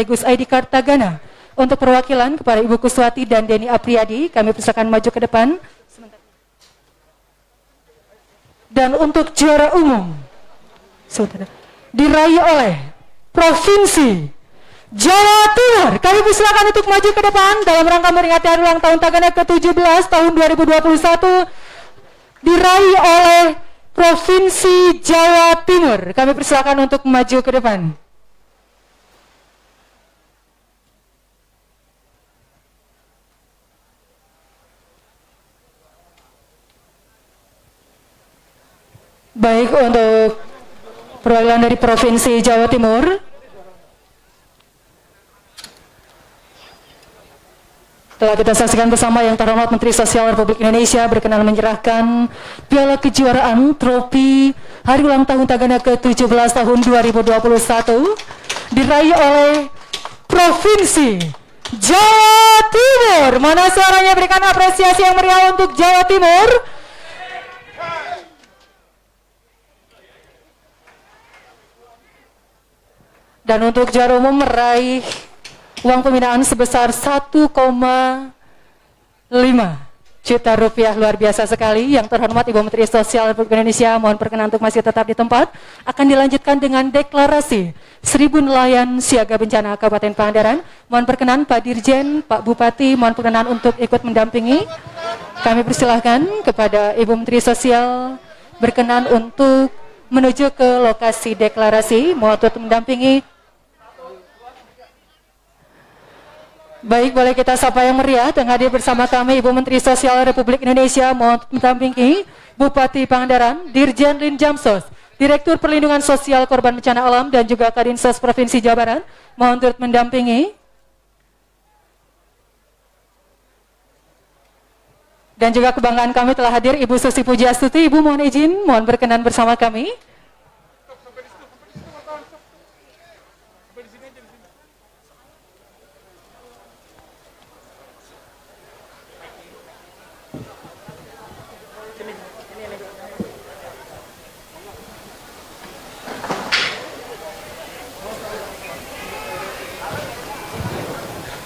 Tegus ID Card Tagana. Untuk perwakilan kepada Ibu Kuswati dan Denny Apriyadi, kami persilakan maju ke depan. Dan untuk juara umum diraih oleh Provinsi Jawa Timur, kami persilakan untuk maju ke depan dalam rangka memperingati hari ulang tahun Tagana ke-17 tahun 2021, diraih oleh Provinsi Jawa Timur. Kami persilakan untuk maju ke depan. Baik, untuk perwakilan dari Provinsi Jawa Timur, telah kita saksikan bersama yang terhormat Menteri Sosial Republik Indonesia berkenan menyerahkan piala kejuaraan trofi hari ulang tahun Tagana ke-17 tahun 2021 diraih oleh Provinsi Jawa Timur. Mana suaranya, berikan apresiasi yang meriah untuk Jawa Timur. Dan untuk juara umum meraih uang pembinaan sebesar 1,5 juta rupiah. Luar biasa sekali. Yang terhormat Ibu Menteri Sosial Republik Indonesia, mohon perkenan untuk masih tetap di tempat. Akan dilanjutkan dengan deklarasi 1000 nelayan siaga bencana Kabupaten Pangandaran. Mohon perkenan Pak Dirjen, Pak Bupati, mohon perkenan untuk ikut mendampingi. Kami persilahkan kepada Ibu Menteri Sosial berkenan untuk menuju ke lokasi deklarasi. Mohon untuk mendampingi. Baik, boleh kita sapa yang meriah dan hadir bersama kami Ibu Menteri Sosial Republik Indonesia, mohon mendampingi Bupati Pangandaran, Dirjen Linjamsos, Direktur Perlindungan Sosial Korban Bencana Alam dan juga Kadinsos Provinsi Jawa Barat, mohon turut mendampingi. Dan juga kebanggaan kami telah hadir Ibu Susi Pujiastuti. Ibu mohon izin, mohon berkenan bersama kami.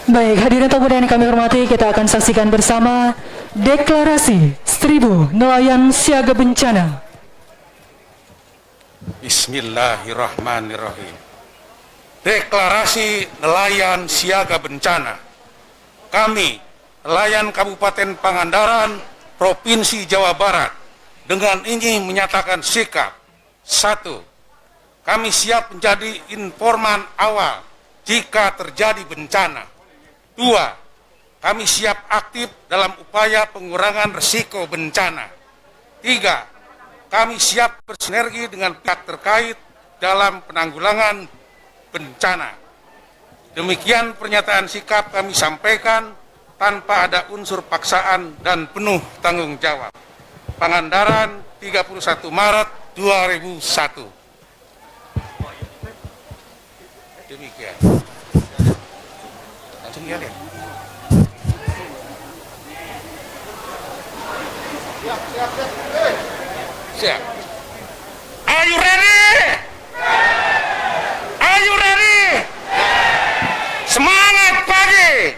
Baik, hadirin tamu yang kami hormati, kita akan saksikan bersama deklarasi 1000 nelayan siaga bencana. Bismillahirrahmanirrahim. Deklarasi nelayan siaga bencana. Kami, nelayan Kabupaten Pangandaran, Provinsi Jawa Barat, dengan ini menyatakan sikap. 1. Kami siap menjadi informan awal jika terjadi bencana. 2. Kami siap aktif dalam upaya pengurangan risiko bencana. 3. Kami siap bersinergi dengan pihak terkait dalam penanggulangan bencana. Demikian pernyataan sikap kami sampaikan tanpa ada unsur paksaan dan penuh tanggung jawab. Pangandaran, 31 Maret 2001. Demikian. Langsung lihat ya. Siap. Are you ready? Are you ready? Semangat pagi.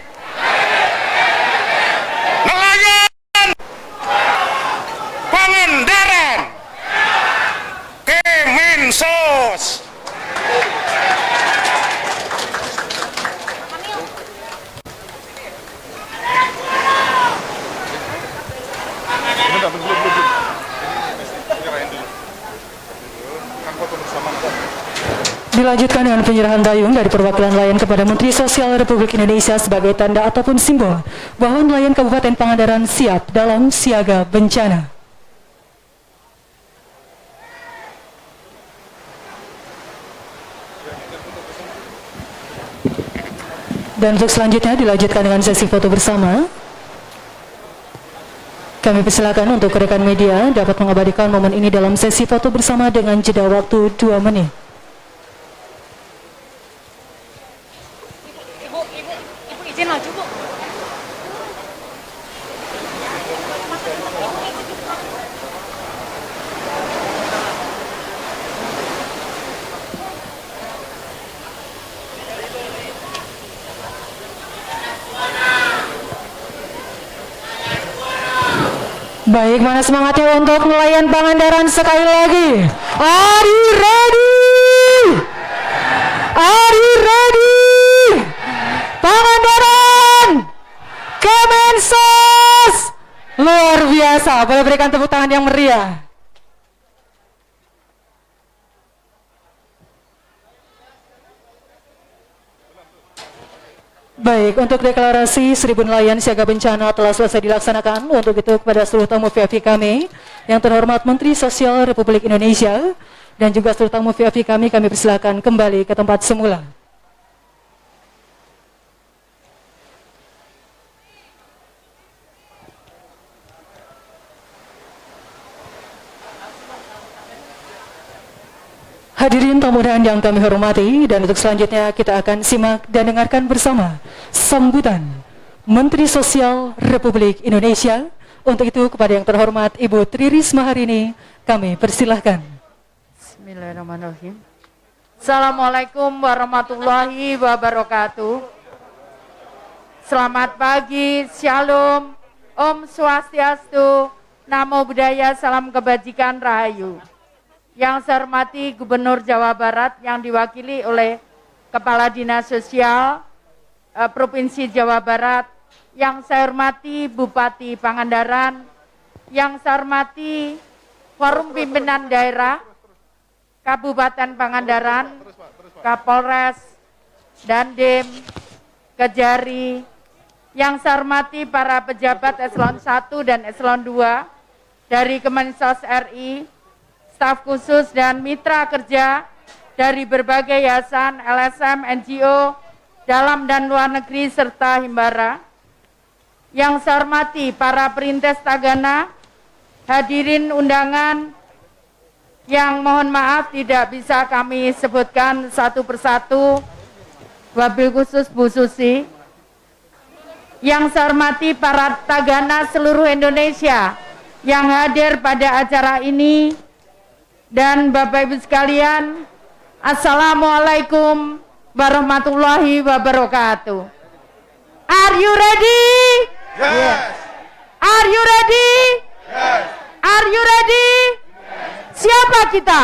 Nelayan Pangandaran. Kemensos. Dilanjutkan dengan penyerahan dayung dari perwakilan nelayan kepada Menteri Sosial Republik Indonesia sebagai tanda ataupun simbol bahwa nelayan Kabupaten Pangandaran siap dalam siaga bencana. Dan untuk selanjutnya dilanjutkan dengan sesi foto bersama. Kami persilakan untuk rekan media dapat mengabadikan momen ini dalam sesi foto bersama dengan jeda waktu 2 menit. Ibu izin maju, Bu. Baik, mana semangatnya untuk nelayan Pangandaran sekali lagi? Are you ready? Are you ready? Pangandaran, Kemensos, luar biasa. Boleh berikan tepuk tangan yang meriah. Baik, untuk deklarasi 1000 nelayan siaga bencana telah selesai dilaksanakan. Untuk itu kepada seluruh tamu VIP kami, yang terhormat Menteri Sosial Republik Indonesia, dan juga seluruh tamu VIP kami persilakan kembali ke tempat semula. Hadirin tamu dan yang kami hormati, dan untuk selanjutnya kita akan simak dan dengarkan bersama sambutan Menteri Sosial Republik Indonesia. Untuk itu kepada yang terhormat Ibu Tri Risma hari ini kami persilahkan. Bismillahirrahmanirrahim. Assalamualaikum warahmatullahi wabarakatuh. Selamat pagi, Shalom, Om Swastiastu, Namo Buddhaya, Salam Kebajikan, Rahayu. Yang saya hormati Gubernur Jawa Barat yang diwakili oleh Kepala Dinas Sosial Provinsi Jawa Barat, yang saya hormati Bupati Pangandaran, yang saya hormati Forum Pimpinan Daerah Kabupaten Pangandaran, Kapolres, Dandim, Kejari, yang saya hormati para pejabat eselon 1 dan eselon 2 dari Kemensos RI, staf khusus dan mitra kerja dari berbagai yayasan, LSM, NGO, dalam dan luar negeri, serta himbara. Yang saya hormati para perintis Tagana, hadirin undangan yang mohon maaf tidak bisa kami sebutkan satu persatu, wabil khusus Bu Susi. Yang saya hormati para Tagana seluruh Indonesia yang hadir pada acara ini. Dan Bapak Ibu sekalian, Assalamualaikum warahmatullahi wabarakatuh. Are you ready? Yes. Are you ready? Yes. Are you ready? Siapa kita?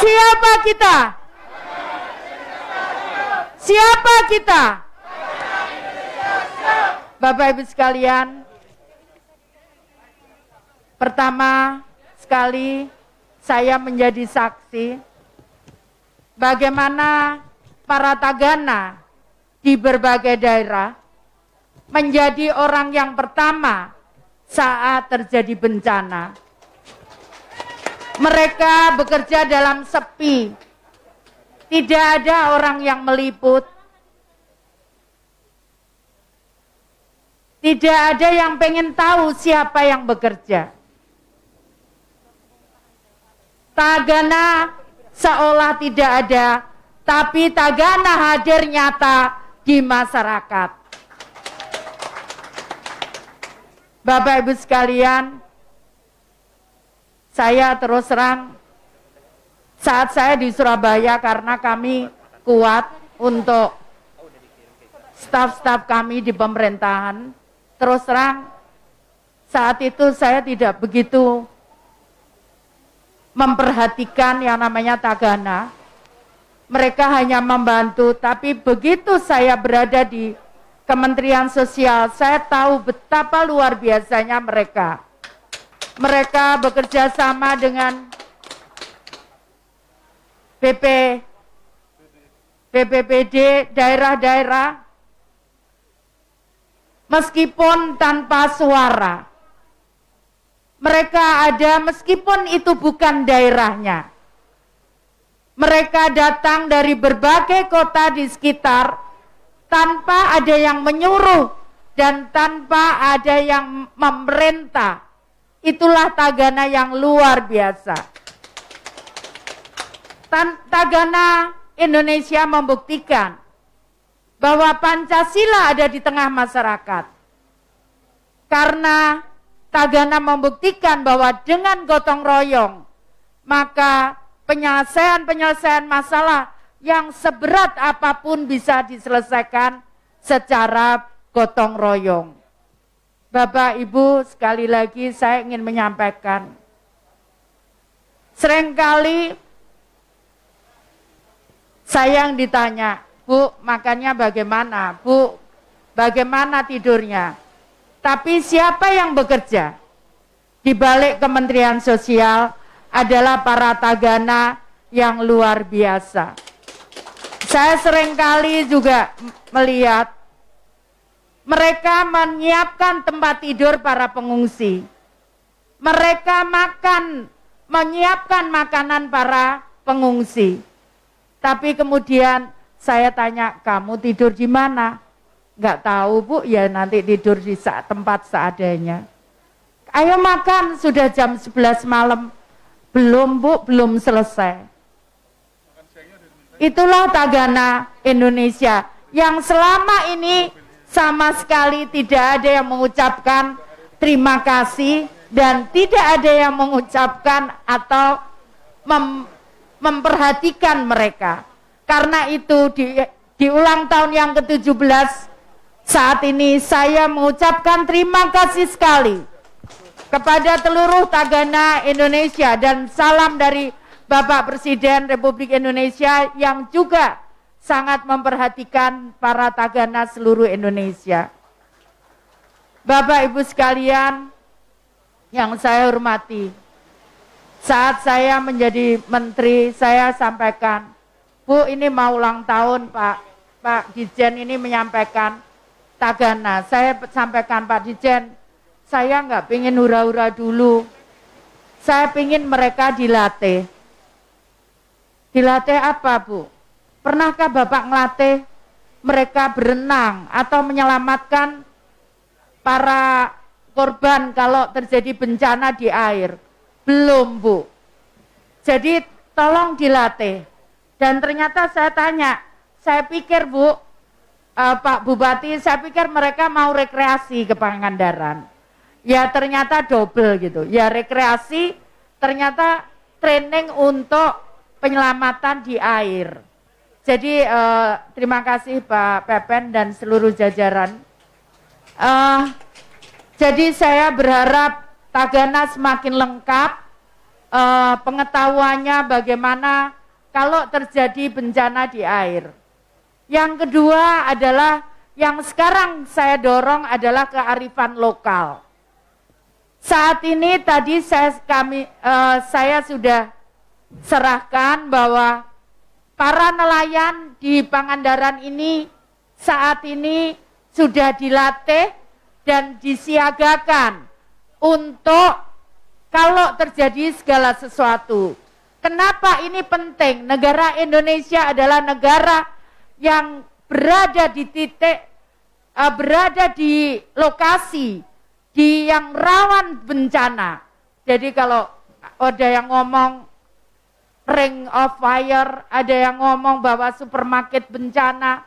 Siapa kita? Siapa kita? Bapak Ibu sekalian, pertama sekali saya menjadi saksi bagaimana para Tagana di berbagai daerah menjadi orang yang pertama saat terjadi bencana. Mereka bekerja dalam sepi, tidak ada orang yang meliput, tidak ada yang pengen tahu siapa yang bekerja. Tagana seolah tidak ada, tapi Tagana hadir nyata di masyarakat. Bapak Ibu sekalian, saya terus terang, saat saya di Surabaya, karena kami kuat untuk staf-staf kami di pemerintahan, terus terang saat itu saya tidak begitu memperhatikan yang namanya Tagana. Mereka hanya membantu, tapi begitu saya berada di Kementerian Sosial, saya tahu betapa luar biasanya mereka. Mereka bekerja sama dengan BPPD daerah-daerah, meskipun tanpa suara. Mereka ada meskipun itu bukan daerahnya. Mereka datang dari berbagai kota di sekitar tanpa ada yang menyuruh dan tanpa ada yang memerintah. Itulah Tagana yang luar biasa. Tagana Indonesia membuktikan bahwa Pancasila ada di tengah masyarakat. Karena Tagana membuktikan bahwa dengan gotong royong, maka penyelesaian masalah yang seberat apapun bisa diselesaikan secara gotong royong. Bapak Ibu, sekali lagi saya ingin menyampaikan, seringkali saya yang ditanya, Bu, makannya bagaimana? Bu, bagaimana tidurnya? Tapi siapa yang bekerja di balik Kementerian Sosial adalah para tagana yang luar biasa. Saya seringkali juga melihat mereka menyiapkan tempat tidur para pengungsi. Mereka menyiapkan makanan para pengungsi. Tapi kemudian saya tanya, kamu tidur di mana? Enggak tahu Bu, ya nanti tidur di tempat seadanya. Ayo makan, sudah jam 11 malam. Belum Bu, belum selesai. Itulah tagana Indonesia yang selama ini sama sekali tidak ada yang mengucapkan terima kasih dan tidak ada yang mengucapkan atau memperhatikan mereka. Karena itu di ulang tahun yang ke-17 saat ini saya mengucapkan terima kasih sekali kepada seluruh tagana Indonesia dan salam dari Bapak Presiden Republik Indonesia yang juga sangat memperhatikan para tagana seluruh Indonesia. Bapak Ibu sekalian yang saya hormati, saat saya menjadi menteri, saya sampaikan, Bu, ini mau ulang tahun Pak Dirjen ini menyampaikan tagana. Saya sampaikan, Pak Dirjen, saya nggak pengen hura-hura dulu. Saya pengen mereka dilatih. Dilatih apa, Bu? Pernahkah Bapak ngelatih mereka berenang atau menyelamatkan para korban kalau terjadi bencana di air? Belum, Bu. Jadi tolong dilatih. Dan ternyata saya tanya, saya pikir Bu, Pak Bupati, saya pikir mereka mau rekreasi ke Pangandaran. Ya ternyata double gitu. Ya rekreasi, ternyata training untuk penyelamatan di air. Jadi terima kasih Pak Pepen dan seluruh jajaran. Jadi saya berharap tagana semakin lengkap, pengetahuannya bagaimana kalau terjadi bencana di air. Yang kedua adalah yang sekarang saya dorong adalah kearifan lokal. Saat ini tadi saya sudah serahkan bahwa para nelayan di Pangandaran ini saat ini sudah dilatih dan disiagakan untuk kalau terjadi segala sesuatu. Kenapa ini penting? Negara Indonesia adalah negara yang berada di titik, berada di lokasi yang rawan bencana. Jadi kalau ada yang ngomong ring of fire, ada yang ngomong bahwa supermarket bencana.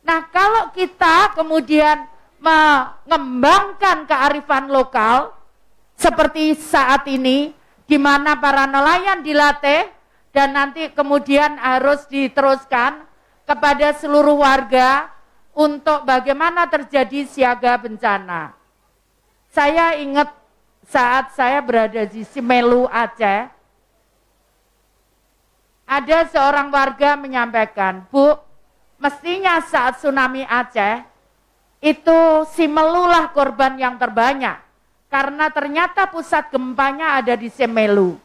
Nah, kalau kita kemudian mengembangkan kearifan lokal seperti saat ini, di mana para nelayan dilatih dan nanti kemudian harus diteruskan kepada seluruh warga untuk bagaimana terjadi siaga bencana. Saya ingat saat saya berada di Simelu, Aceh, ada seorang warga menyampaikan, Bu, mestinya saat tsunami Aceh, itu Simelulah korban yang terbanyak. Karena ternyata pusat gempanya ada di Simelu.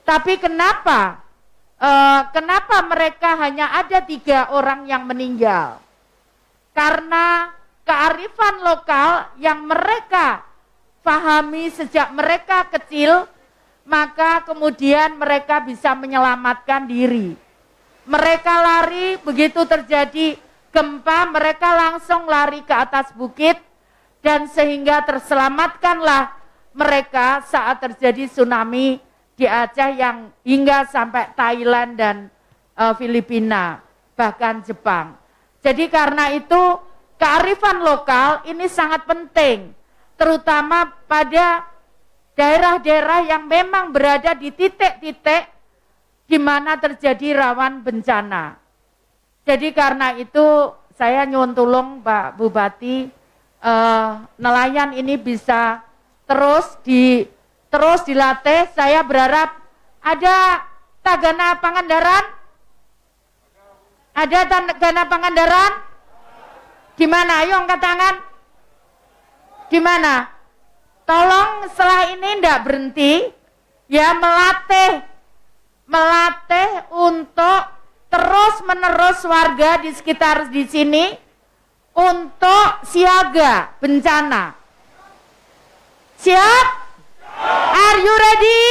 Tapi kenapa mereka hanya ada 3 orang yang meninggal? Karena kearifan lokal yang mereka pahami sejak mereka kecil, maka kemudian mereka bisa menyelamatkan diri. Mereka lari, begitu terjadi gempa, mereka langsung lari ke atas bukit, dan sehingga terselamatkanlah mereka saat terjadi tsunami di Aceh yang hingga sampai Thailand dan Filipina, bahkan Jepang. Jadi karena itu kearifan lokal ini sangat penting, terutama pada daerah-daerah yang memang berada di titik-titik di mana terjadi rawan bencana. Jadi karena itu saya nyuwun tulung Pak Bupati, nelayan ini bisa terus dilatih. Saya berharap ada Tagana Pangandaran. Ada Tagana Pangandaran? Di mana? Ayo angkat tangan. Di mana? Tolong setelah ini tidak berhenti, ya melatih untuk terus-menerus warga di sekitar di sini untuk siaga bencana. Siap? Are you ready?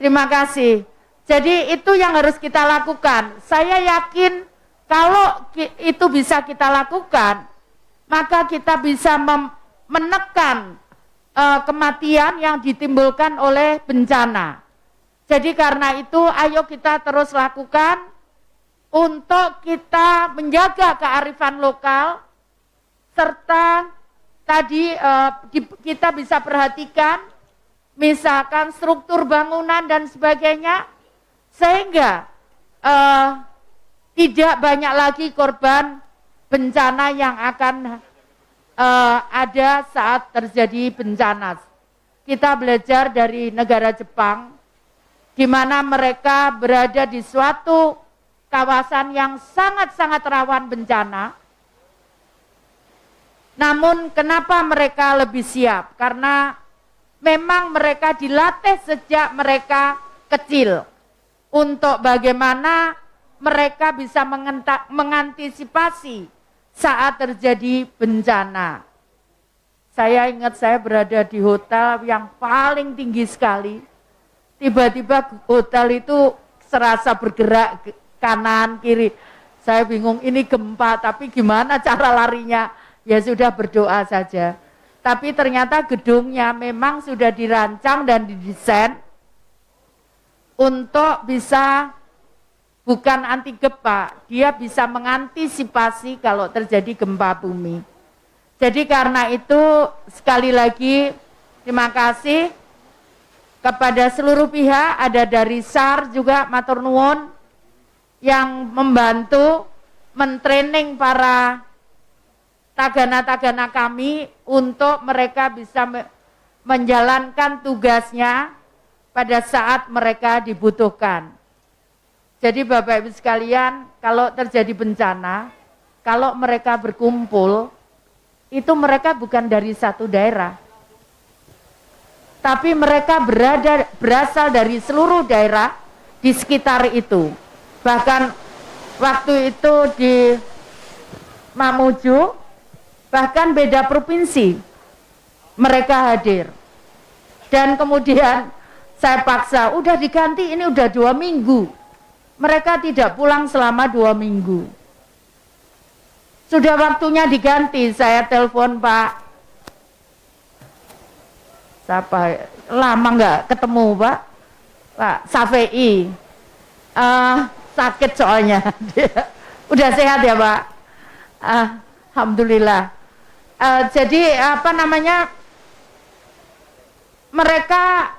Terima kasih. Jadi itu yang harus kita lakukan. Saya yakin kalau itu bisa kita lakukan, maka kita bisa menekan kematian yang ditimbulkan oleh bencana. Jadi karena itu ayo kita terus lakukan untuk kita menjaga kearifan lokal, serta tadi kita bisa perhatikan misalkan struktur bangunan dan sebagainya, sehingga tidak banyak lagi korban bencana yang akan ada saat terjadi bencana. Kita belajar dari negara Jepang, di mana mereka berada di suatu kawasan yang sangat-sangat rawan bencana. Namun kenapa mereka lebih siap? Karena memang mereka dilatih sejak mereka kecil untuk bagaimana mereka bisa mengantisipasi saat terjadi bencana. Saya ingat saya berada di hotel yang paling tinggi sekali. Tiba-tiba hotel itu serasa bergerak kanan kiri. Saya bingung, ini gempa, tapi gimana cara larinya? Ya sudah, berdoa saja. Tapi ternyata gedungnya memang sudah dirancang dan didesain untuk bisa bukan anti gempa, dia bisa mengantisipasi kalau terjadi gempa bumi. Jadi karena itu sekali lagi terima kasih kepada seluruh pihak, ada dari SAR juga matur nuwun yang membantu mentraining para tagana-tagana kami untuk mereka bisa menjalankan tugasnya pada saat mereka dibutuhkan. Jadi Bapak Ibu sekalian, kalau terjadi bencana, kalau mereka berkumpul, itu mereka bukan dari satu daerah. Tapi mereka berasal dari seluruh daerah di sekitar itu. Bahkan waktu itu di Mamuju, bahkan beda provinsi, mereka hadir. Dan kemudian saya paksa, udah diganti, ini udah 2 minggu. Mereka tidak pulang selama 2 minggu. Sudah waktunya diganti, saya telepon Pak, siapa, lama nggak ketemu Pak Safei, sakit soalnya. Udah sehat ya Pak? Alhamdulillah. Jadi apa namanya, mereka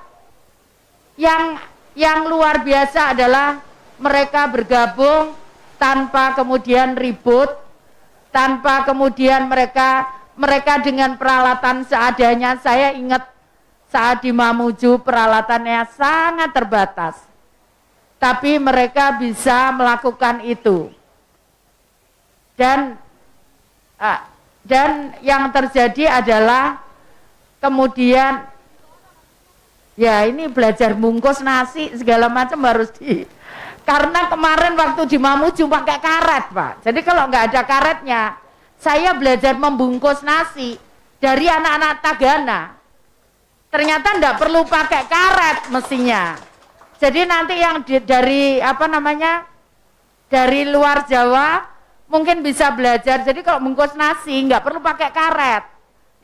yang luar biasa adalah mereka bergabung tanpa kemudian ribut, tanpa kemudian mereka dengan peralatan seadanya. Saya ingat saat di Mamuju peralatannya sangat terbatas, tapi mereka bisa melakukan itu. Dan yang terjadi adalah kemudian ya ini belajar bungkus nasi segala macam harus karena kemarin waktu di Mamuju pakai karet Pak. Jadi kalau nggak ada karetnya, saya belajar membungkus nasi dari anak-anak Tagana. Ternyata nggak perlu pakai karet mestinya. Jadi nanti yang dari apa namanya, dari luar Jawa mungkin bisa belajar. Jadi kalau bungkus nasi nggak perlu pakai karet.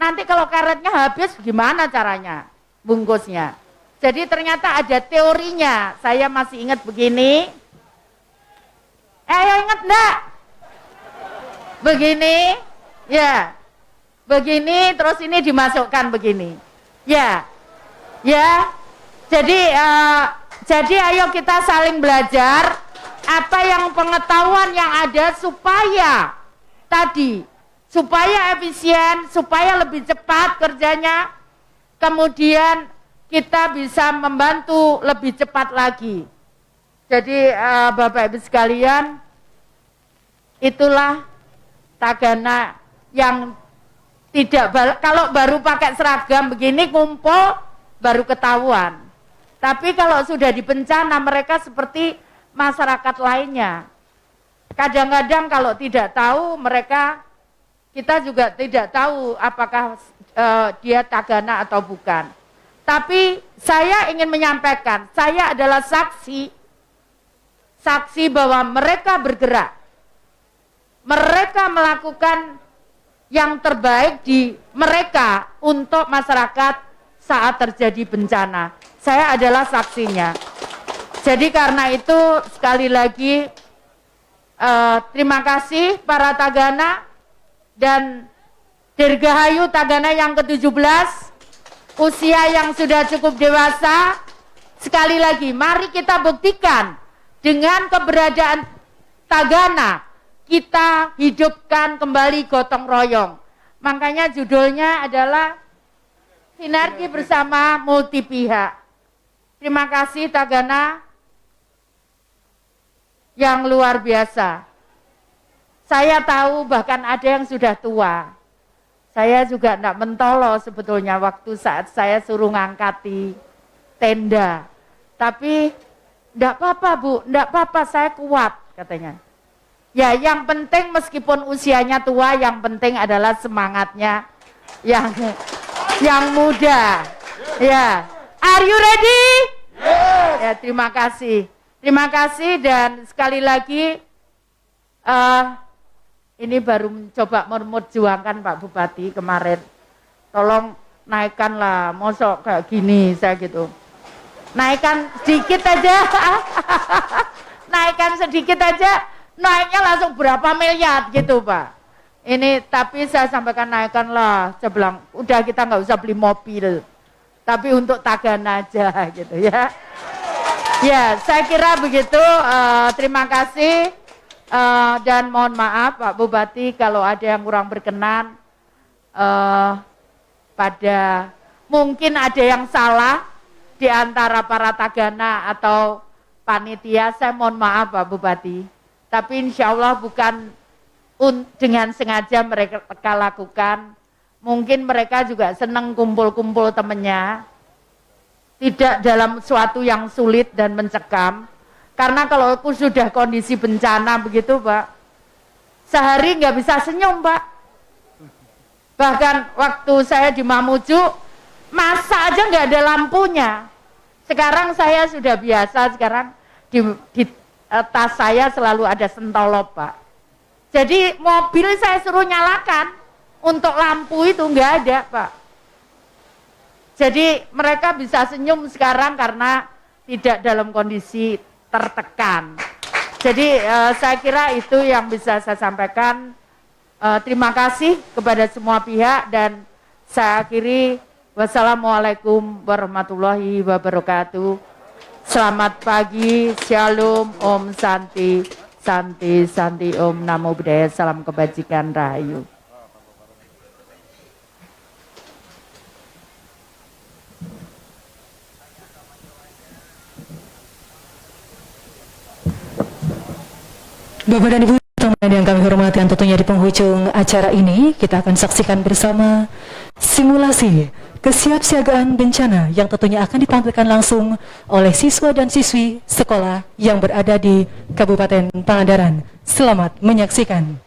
Nanti kalau karetnya habis gimana caranya bungkusnya? Jadi ternyata ada teorinya. Saya masih ingat begini. Ayo ingat enggak? Begini, ya. Begini, terus ini dimasukkan begini. Ya. Ya. Jadi ayo kita saling belajar apa yang pengetahuan yang ada supaya tadi supaya efisien, supaya lebih cepat kerjanya, kemudian kita bisa membantu lebih cepat lagi. Jadi Bapak Ibu sekalian, itulah Tagana yang tidak, kalau baru pakai seragam begini ngumpul baru ketahuan. Tapi kalau sudah di bencana mereka seperti masyarakat lainnya. Kadang-kadang kalau tidak tahu mereka, kita juga tidak tahu apakah dia Tagana atau bukan. Tapi saya ingin menyampaikan, saya adalah saksi bahwa mereka bergerak. Mereka melakukan yang terbaik di mereka untuk masyarakat saat terjadi bencana. Saya adalah saksinya. Jadi karena itu sekali lagi terima kasih para Tagana dan Dirgahayu Tagana yang ke-17, usia yang sudah cukup dewasa. Sekali lagi mari kita buktikan dengan keberadaan Tagana, kita hidupkan kembali gotong royong. Makanya judulnya adalah Sinergi Bersama Multi Pihak. Terima kasih Tagana yang luar biasa. Saya tahu bahkan ada yang sudah tua. Saya juga tidak mentolo sebetulnya waktu saat saya suruh ngangkati tenda. Tapi tidak apa-apa Bu, tidak apa-apa, saya kuat katanya. Ya yang penting meskipun usianya tua, yang penting adalah semangatnya yang muda. Ya, are you ready? Yes. Ya, terima kasih. Terima kasih dan sekali lagi ini baru mencoba merjuangkan Pak Bupati kemarin. Tolong naikkanlah, mosok kayak gini saya gitu. Naikkan sedikit aja. Naikkan sedikit aja, naiknya langsung berapa miliar gitu Pak. Ini tapi saya sampaikan naikkanlah, saya bilang udah kita nggak usah beli mobil, tapi untuk Tagana aja gitu ya. Ya saya kira begitu, terima kasih dan mohon maaf Pak Bupati kalau ada yang kurang berkenan, pada mungkin ada yang salah di antara para Tagana atau panitia, saya mohon maaf Pak Bupati. Tapi insya Allah bukan dengan sengaja mereka lakukan. Mungkin mereka juga senang kumpul-kumpul temennya. Tidak dalam suatu yang sulit dan mencekam. Karena kalau aku sudah kondisi bencana begitu Pak, sehari nggak bisa senyum Pak. Bahkan waktu saya di Mamuju, masa aja nggak ada lampunya. Sekarang saya sudah biasa, sekarang di tas saya selalu ada sentolop Pak. Jadi mobil saya suruh nyalakan, untuk lampu itu nggak ada Pak. Jadi mereka bisa senyum sekarang karena tidak dalam kondisi tertekan. Jadi saya kira itu yang bisa saya sampaikan. Terima kasih kepada semua pihak dan saya akhiri. Wassalamualaikum warahmatullahi wabarakatuh. Selamat pagi, shalom, om santi, santi, santi, om namo buddhaya, salam kebajikan, rahayu. Bapak dan Ibu teman yang kami hormati, yang tentunya di penghujung acara ini kita akan saksikan bersama simulasi kesiapsiagaan bencana yang tentunya akan ditampilkan langsung oleh siswa dan siswi sekolah yang berada di Kabupaten Pangandaran. Selamat menyaksikan.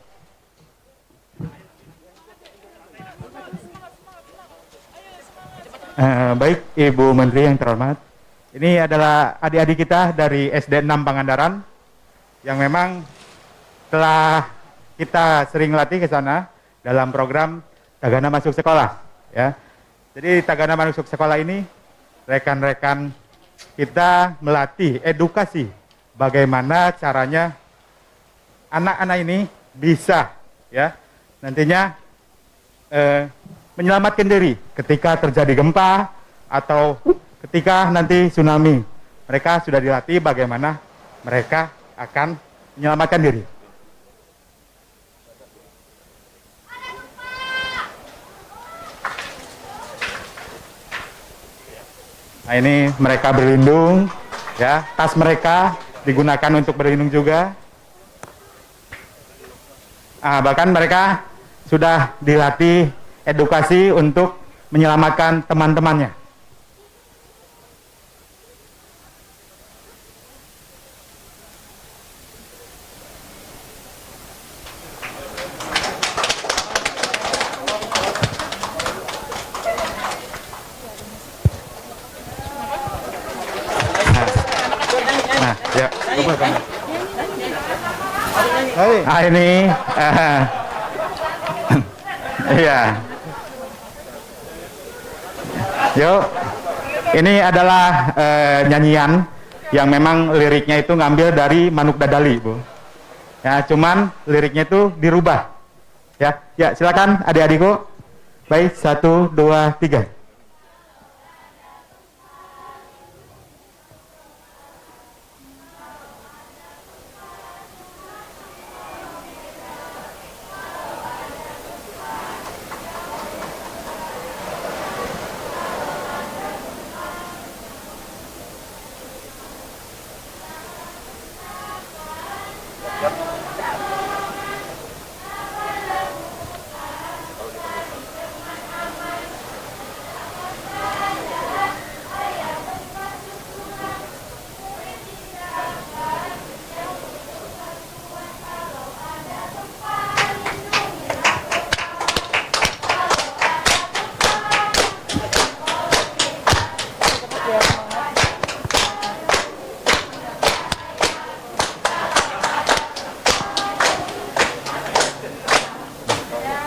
Baik Ibu Menteri yang terhormat, ini adalah adik-adik kita dari SD 6 Pangandaran yang memang telah kita sering latih ke sana dalam program Tagana Masuk Sekolah ya. Jadi Tagana Masuk Sekolah ini rekan-rekan kita melatih edukasi bagaimana caranya anak-anak ini bisa ya nantinya menyelamatkan diri ketika terjadi gempa atau ketika nanti tsunami. Mereka sudah dilatih bagaimana mereka akan menyelamatkan diri. Nah, ini mereka berlindung, ya. Tas mereka digunakan untuk berlindung juga. Bahkan mereka sudah dilatih edukasi untuk menyelamatkan teman-temannya. Ya, ini, iya. Yuk, ini adalah nyanyian yang memang liriknya itu ngambil dari Manuk Dadali, Bu. Ya, cuman liriknya itu dirubah. Ya, silakan adik-adikku. Baik, 1, 2, 3.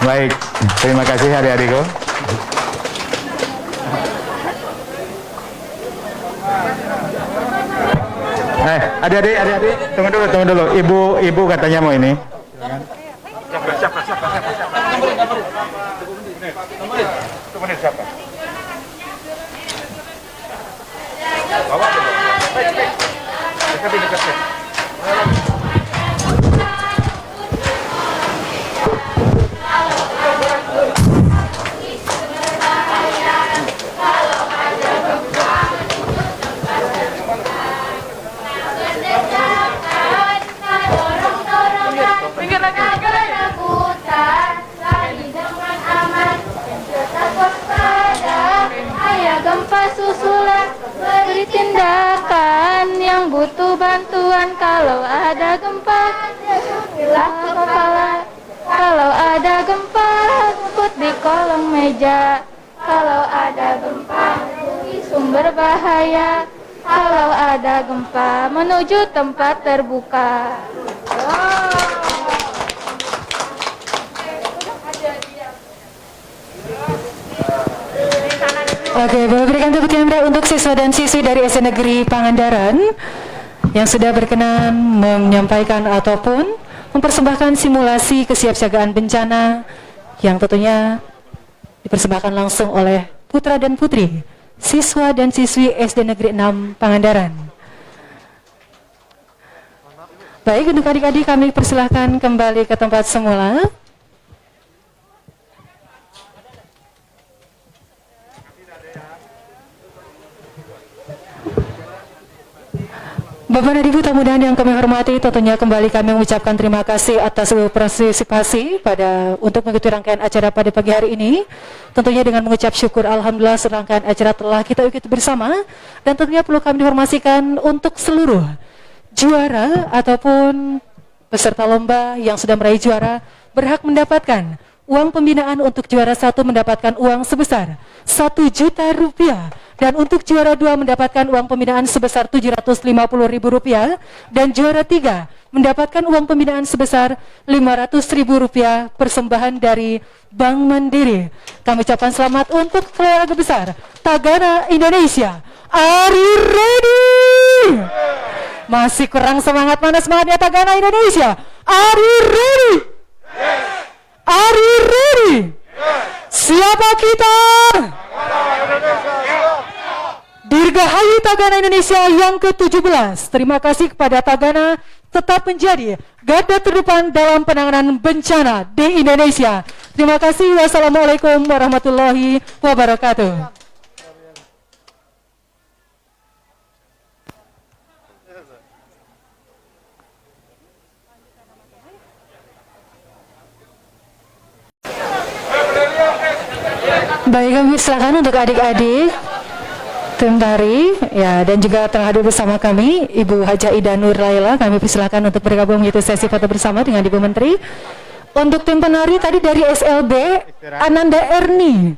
Baik, terima kasih adik-adikku. Adik-adik, tunggu dulu. Ibu katanya mau ini. Siapa? Bawa dulu. Baik. Dekat. Tindakan yang butuh bantuan kalau ada gempa, bilah kepala. Kalau ada gempa, rumput di kolong meja. Kalau ada gempa, hubungi sumber bahaya. Kalau ada gempa, menuju tempat terbuka. Oke, boleh berikan tepuk tangan untuk siswa dan siswi dari SD Negeri Pangandaran yang sudah berkenan menyampaikan ataupun mempersembahkan simulasi kesiapsiagaan bencana yang tentunya dipersembahkan langsung oleh putra dan putri siswa dan siswi SD Negeri 6 Pangandaran. Baik, untuk adik-adik kami persilahkan kembali ke tempat semula. Bapak dan Ibu tamu undangan yang kami hormati, tentunya kembali kami mengucapkan terima kasih atas seluruh partisipasi untuk mengikuti rangkaian acara pada pagi hari ini. Tentunya dengan mengucap syukur alhamdulillah serangkaian acara telah kita ikuti bersama, dan tentunya perlu kami informasikan untuk seluruh juara ataupun peserta lomba yang sudah meraih juara berhak mendapatkan uang pembinaan. Untuk juara 1 mendapatkan uang sebesar Rp1 juta, dan untuk juara 2 mendapatkan uang pembinaan sebesar Rp750.000, dan juara 3 mendapatkan uang pembinaan sebesar Rp500.000 persembahan dari Bank Mandiri. Kami ucapkan selamat untuk keluarga besar Tagana Indonesia. Are you ready? Masih kurang semangat, mana semangatnya Tagana Indonesia? Are you ready? Are you ready? Siapa kita? Dirgahayu Tagana Indonesia yang ke-17. Terima kasih kepada Tagana tetap menjadi garda terdepan dalam penanganan bencana di Indonesia. Terima kasih. Wassalamualaikum warahmatullahi wabarakatuh. Baik, kami silakan untuk adik-adik tim tari ya, dan juga telah hadir bersama kami Ibu Haja Ida Nur Laila. Kami persilakan untuk bergabung yaitu sesi foto bersama dengan Ibu Menteri. Untuk tim penari tadi dari SLB Ananda Erni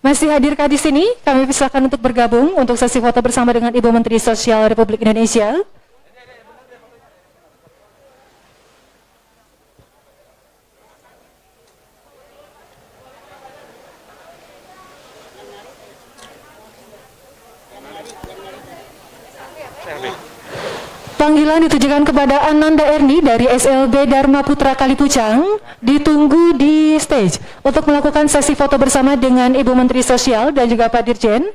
masih hadirkah di sini? Kami persilakan untuk bergabung untuk sesi foto bersama dengan Ibu Menteri Sosial Republik Indonesia. Panggilan ditujukan kepada Ananda Erni dari SLB Dharma Putra Kalipucang, ditunggu di stage untuk melakukan sesi foto bersama dengan Ibu Menteri Sosial dan juga Pak Dirjen.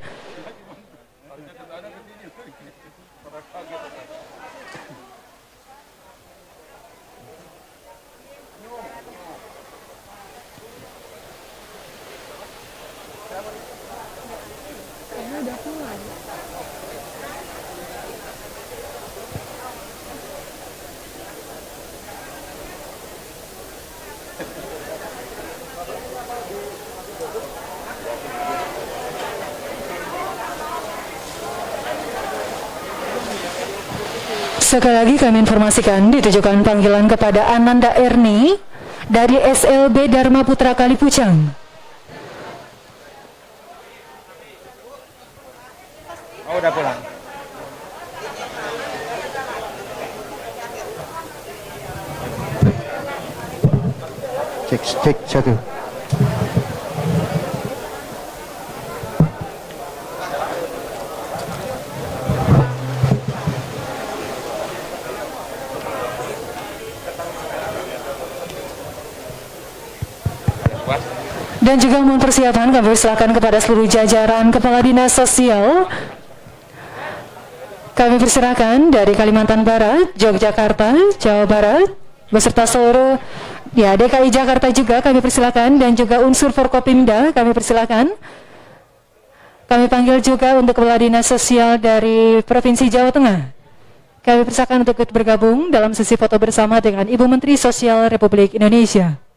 Sekali lagi kami informasikan ditujukan panggilan kepada Ananda Erni dari SLB Dharma Putra Kalipucang. Oh, udah pulang. Cek satu. Dan juga mohon persiapan kami persilakan kepada seluruh jajaran Kepala Dinas Sosial. Kami persilakan dari Kalimantan Barat, Yogyakarta, Jawa Barat, beserta seluruh DKI Jakarta juga kami persilakan, dan juga unsur Forkopimda kami persilakan. Kami panggil juga untuk Kepala Dinas Sosial dari Provinsi Jawa Tengah. Kami persilakan untuk ikut bergabung dalam sesi foto bersama dengan Ibu Menteri Sosial Republik Indonesia.